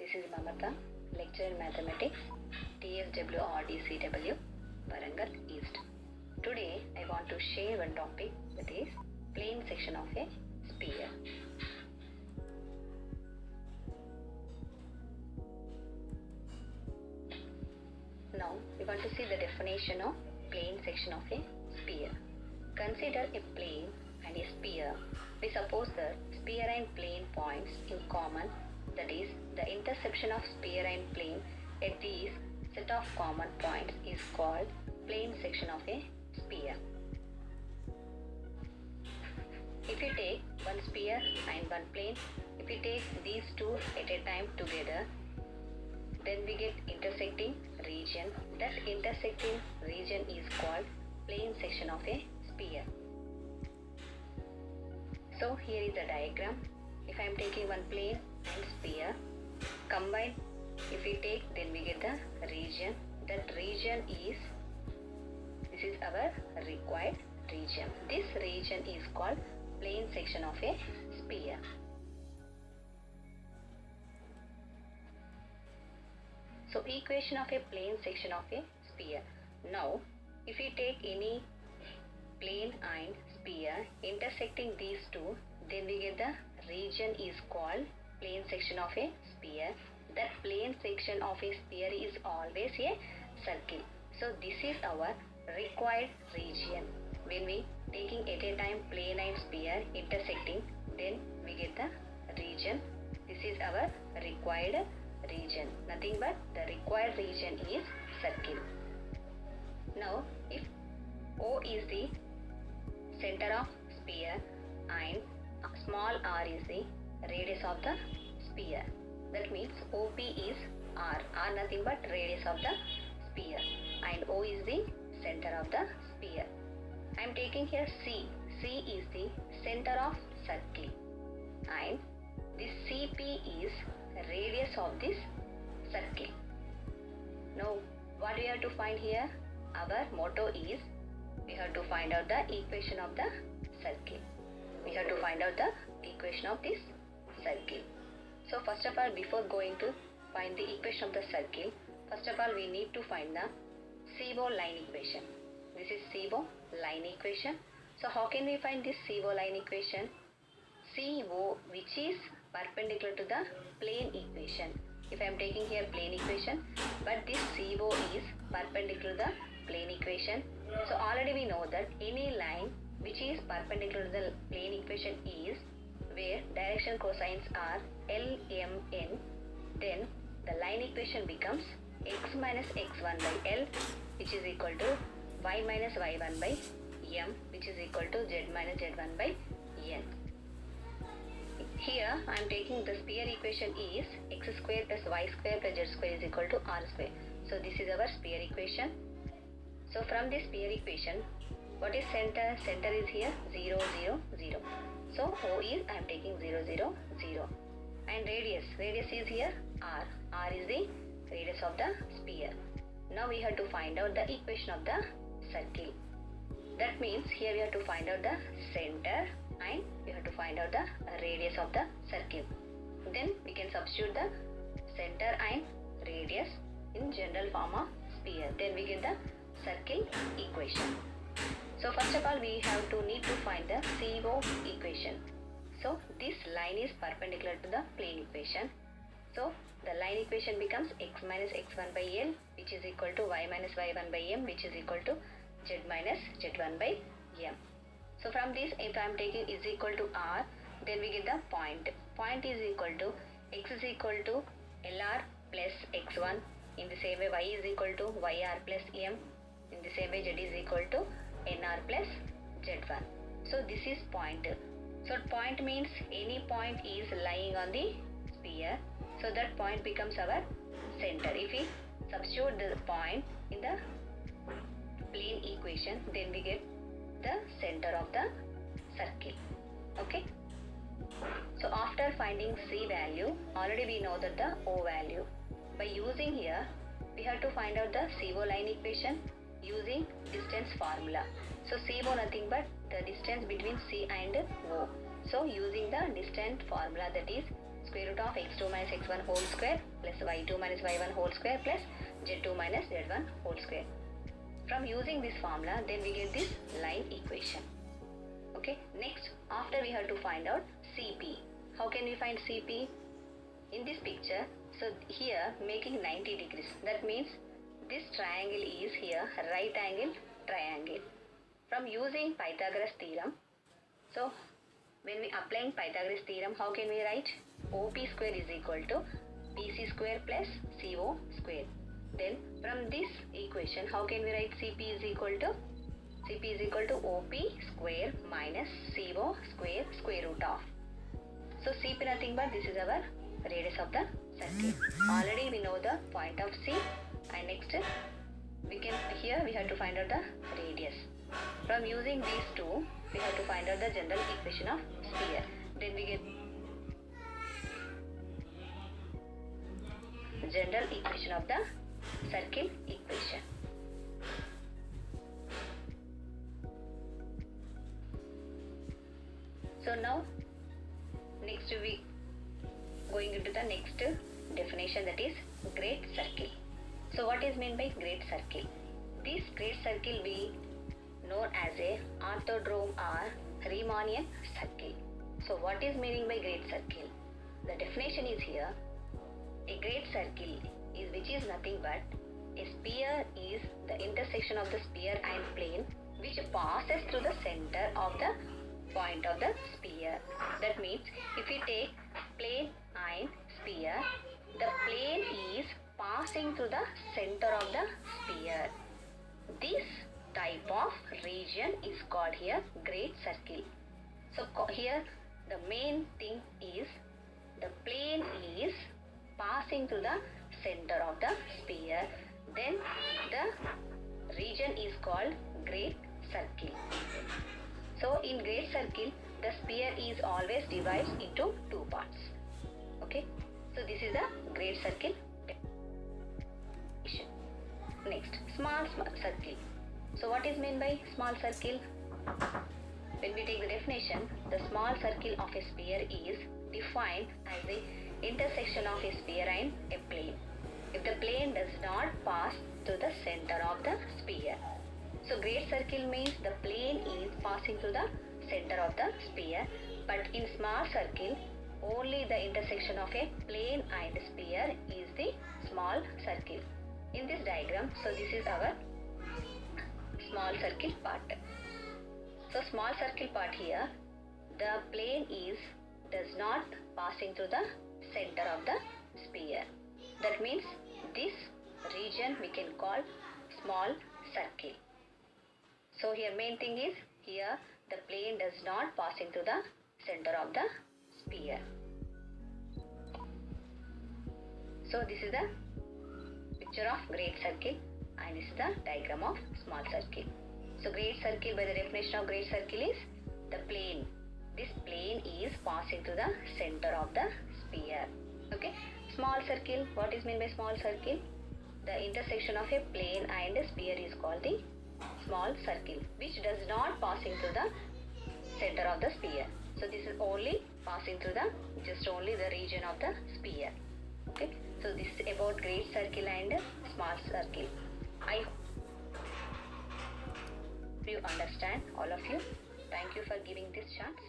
This is Mamata, lecturer in mathematics, TSW RDCW, Warangal East. Today I want to share one topic, that is plane section of a sphere. Now we want to see the definition of plane section of a sphere. Consider a plane and a sphere. We suppose that sphere and plane points in common, that is, the intersection of sphere and plane at these set of common points is called plane section of a sphere. If you take one sphere and one plane, if we take these two at a time together, then we get intersecting region. That intersecting region is called plane section of a sphere. So here is the diagram. If I am taking one plane and sphere combined, if we take, then we get the region. That region is, this is our required region. This region is called plane section of a sphere. So equation of a plane section of a sphere. Now if we take any plane and sphere intersecting these two, then we get the region is called plane section of a sphere. That plane section of a sphere is always a circle. So this is our required region. When we taking at a time plane and sphere intersecting, then we get the region. This is our required region. Nothing but the required region is circle. Now if O is the center of sphere and small r is the radius of the sphere, that means OP is r nothing but radius of the sphere, and O is the center of the sphere. I am taking here C is the center of circle, and this CP is radius of this circle. Now what we have to find here? Our motto is we have to find out the equation of the circle. We have to find out the equation of this circle. So first of all, before going to find the equation of the circle, first of all we need to find the CO line equation. This is CO line equation. So how can we find this CO line equation? CO, which is perpendicular to the plane equation. If I am taking here plane equation, but this CO is perpendicular to the plane equation. So already we know that any line which is perpendicular to the plane equation is where direction cosines are L, M, N, then the line equation becomes x minus x1 by L, which is equal to y minus y1 by M, which is equal to z minus z1 by N. Here I am taking the sphere equation is x square plus y square plus z square is equal to r square. So this is our sphere equation. So from this sphere equation, what is center? Center is here 0, 0, 0. So O is I am taking 0, 0, 0. And radius is here r. R is the radius of the sphere. Now we have to find out the equation of the circle. That means here we have to find out the center and we have to find out the radius of the circle. Then we can substitute the center and radius in general form of sphere. Then we get the circle equation. So first of all we have to need to find the CO equation. So this line is perpendicular to the plane equation. So the line equation becomes x minus x1 by L, which is equal to y minus y1 by M, which is equal to z minus z1 by M. So from this, if I am taking is equal to r, then we get the point. Point is equal to x is equal to LR plus x1. In the same way y is equal to yr plus M. In the same way z is equal to nr plus z1. So this is point. So point means any point is lying on the sphere. So that point becomes our center. If we substitute the point in the plane equation, then we get the center of the circle. Okay. So after finding C value, already we know that the O value. By using here, we have to find out the CO line equation using distance formula. So CO nothing but the distance between C and O. So using the distance formula, that is square root of x2 minus x1 whole square plus y2 minus y1 whole square plus z2 minus z1 whole square. From using this formula, then we get this line equation. Okay, next, after we have to find out CP. How can we find CP? In this picture, so here making 90 degrees. That means this triangle is here right angle triangle. From using Pythagoras theorem, so when we applying Pythagoras theorem, how can we write? OP square is equal to PC square plus CO square. Then from this equation, how can we write CP is equal to OP square minus CO square square root of. So CP nothing but this is our radius of the circle. Already we know the point of C, and next we have to find out the radius. From using these two, we have to find out the general equation of sphere. Then we get general equation of the circle equation. So now next we going into the next definition, that is great circle. So what is meant by great circle? This great circle we known as a orthodrome or Riemannian circle. So what is meaning by great circle? The definition is here. A great circle is which is nothing but a sphere is the intersection of the sphere and plane which passes through the center of the point of the sphere. That means if we take plane and sphere, the plane is passing through the center of the sphere. This type of region is called here great circle. So here the main thing is the plane is passing through the center of the sphere. Then the region is called great circle. So in great circle, the sphere is always divided into two parts. Okay, so this is the great circle definition. Next, small circle. So what is meant by small circle? When we take the definition, the small circle of a sphere is defined as the intersection of a sphere and a plane. If the plane does not pass through the center of the sphere. So great circle means the plane is passing through the center of the sphere, but in small circle, only the intersection of a plane and sphere is the small circle. In this diagram, so this is our small circle part. So small circle part here, the plane does not passing through the center of the sphere. That means this region we can call small circle. So here main thing is here the plane does not passing through the center of the sphere. So this is the picture of great circle and this is the diagram of small circle. So great circle, by the definition of great circle, is the plane. This plane is passing through the center of the sphere. Okay. Small circle, what is meant by small circle? The intersection of a plane and a sphere is called the small circle, which does not passing through the center of the sphere. So this is only passing through just only the region of the sphere. Okay. So this is about great circle and small circle. I hope you understand, all of you. Thank you for giving this chance.